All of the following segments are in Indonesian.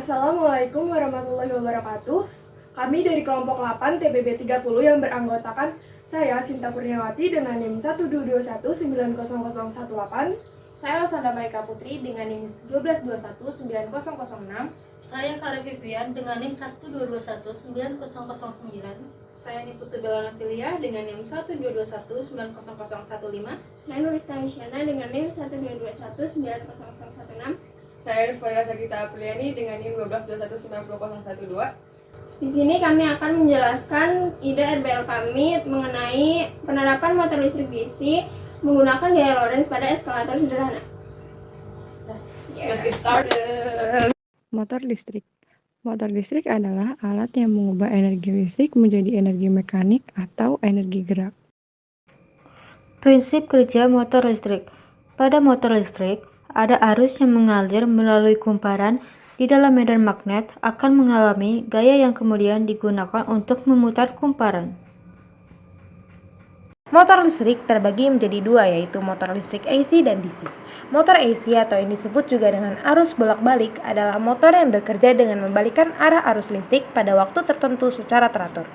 Assalamualaikum warahmatullahi wabarakatuh. Kami dari kelompok 8 TBB 30 yang beranggotakan saya Sinta Kurniawati dengan NIM 122190018. Saya Sandra Baika Putri dengan NIM 12219006. Saya Kara Vivian dengan NIM 122190009. Saya Niputu Belana Filia dengan NIM 122190015. Saya Nurista Wisyana dengan NIM 122190016. Saya Rifana Sagita Apriliani dengan NIM 122190012. Di sini kami akan menjelaskan ide RBL kami mengenai penerapan motor listrik DC menggunakan gaya Lorentz pada eskalator sederhana. Let's get started. Motor listrik. Motor listrik adalah alat yang mengubah energi listrik menjadi energi mekanik atau energi gerak. Prinsip kerja motor listrik. Pada motor listrik, ada arus yang mengalir melalui kumparan di dalam medan magnet akan mengalami gaya yang kemudian digunakan untuk memutar kumparan. Motor listrik terbagi menjadi dua, yaitu motor listrik AC dan DC. Motor AC atau yang disebut juga dengan arus bolak-balik adalah motor yang bekerja dengan membalikkan arah arus listrik pada waktu tertentu secara teratur.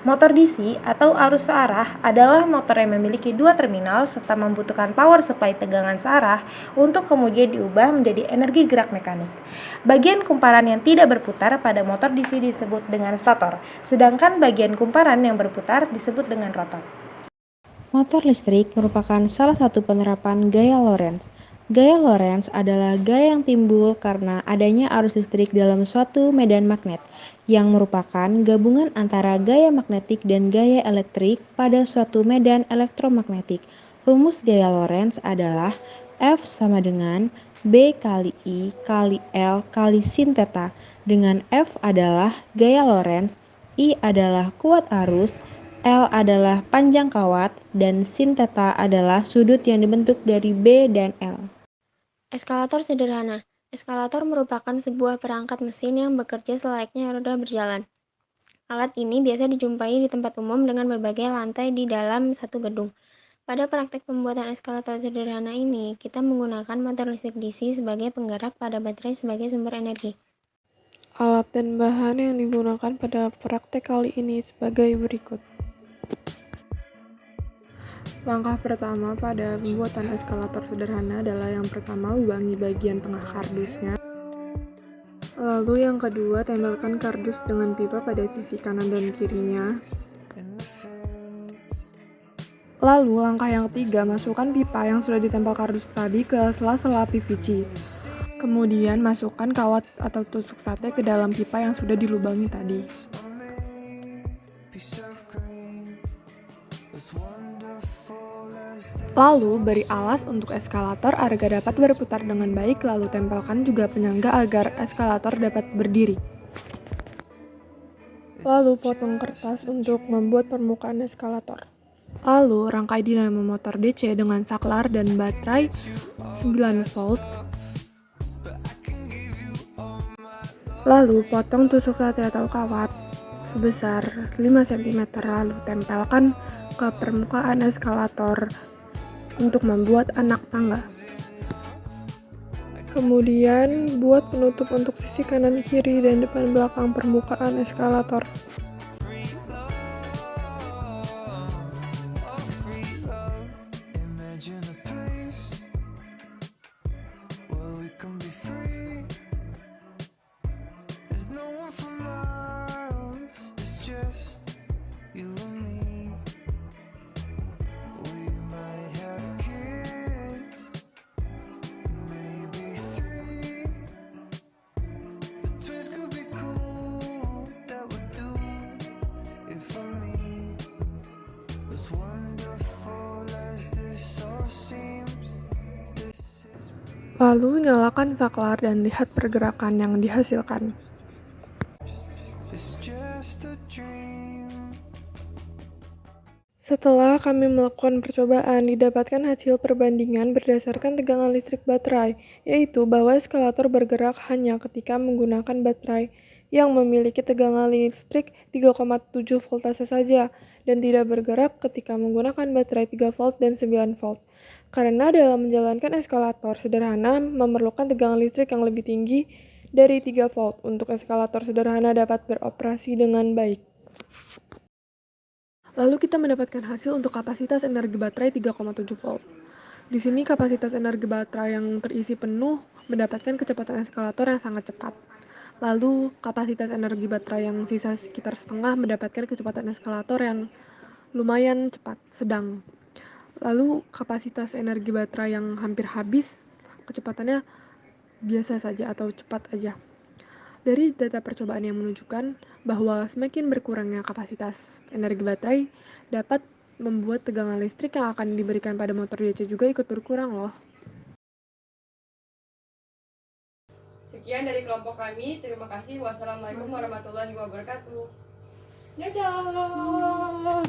Motor DC atau arus searah adalah motor yang memiliki dua terminal serta membutuhkan power supply tegangan searah untuk kemudian diubah menjadi energi gerak mekanik. Bagian kumparan yang tidak berputar pada motor DC disebut dengan stator, sedangkan bagian kumparan yang berputar disebut dengan rotor. Motor listrik merupakan salah satu penerapan gaya Lorentz. Gaya Lorentz adalah gaya yang timbul karena adanya arus listrik dalam suatu medan magnet, yang merupakan gabungan antara gaya magnetik dan gaya elektrik pada suatu medan elektromagnetik. Rumus gaya Lorentz adalah F sama dengan B kali I kali L kali sin theta, dengan F adalah gaya Lorentz, I adalah kuat arus, L adalah panjang kawat, dan sin theta adalah sudut yang dibentuk dari B dan L. Eskalator sederhana. Eskalator merupakan sebuah perangkat mesin yang bekerja selayaknya roda berjalan. Alat ini biasa dijumpai di tempat umum dengan berbagai lantai di dalam satu gedung. Pada praktek pembuatan eskalator sederhana ini, kita menggunakan motor listrik DC sebagai penggerak pada baterai sebagai sumber energi. Alat dan bahan yang digunakan pada praktek kali ini sebagai berikut. Langkah pertama pada pembuatan eskalator sederhana adalah yang pertama lubangi bagian tengah kardusnya. Lalu yang kedua, tempelkan kardus dengan pipa pada sisi kanan dan kirinya. Lalu langkah yang ketiga, masukkan pipa yang sudah ditempel kardus tadi ke sela-sela PVC. Kemudian masukkan kawat atau tusuk sate ke dalam pipa yang sudah dilubangi tadi. Lalu beri alas untuk eskalator agar dapat berputar dengan baik, lalu tempelkan juga penyangga agar eskalator dapat berdiri. Lalu potong kertas untuk membuat permukaan eskalator. Lalu rangkai dinamo motor DC dengan saklar dan baterai 9 volt. Lalu potong tusuk sate atau kawat sebesar 5 cm, lalu tempelkan ke permukaan eskalator untuk membuat anak tangga. Kemudian buat penutup untuk sisi kanan kiri dan depan belakang permukaan eskalator. Lalu nyalakan saklar dan lihat pergerakan yang dihasilkan. Setelah kami melakukan percobaan, didapatkan hasil perbandingan berdasarkan tegangan listrik baterai, yaitu bahwa eskalator bergerak hanya ketika menggunakan baterai yang memiliki tegangan listrik 3,7 voltase saja, dan tidak bergerak ketika menggunakan baterai 3 volt dan 9 volt. Karena dalam menjalankan eskalator sederhana memerlukan tegangan listrik yang lebih tinggi dari 3 volt untuk eskalator sederhana dapat beroperasi dengan baik. Lalu kita mendapatkan hasil untuk kapasitas energi baterai 3,7 volt. Di sini kapasitas energi baterai yang terisi penuh mendapatkan kecepatan eskalator yang sangat cepat. Lalu kapasitas energi baterai yang sisa sekitar setengah mendapatkan kecepatan eskalator yang lumayan cepat, sedang. Lalu kapasitas energi baterai yang hampir habis, kecepatannya biasa saja atau cepat aja. Dari data percobaan yang menunjukkan bahwa semakin berkurangnya kapasitas energi baterai dapat membuat tegangan listrik yang akan diberikan pada motor DC juga ikut berkurang loh. Sekian dari kelompok kami. Terima kasih. Wassalamualaikum warahmatullahi wabarakatuh. Dadah.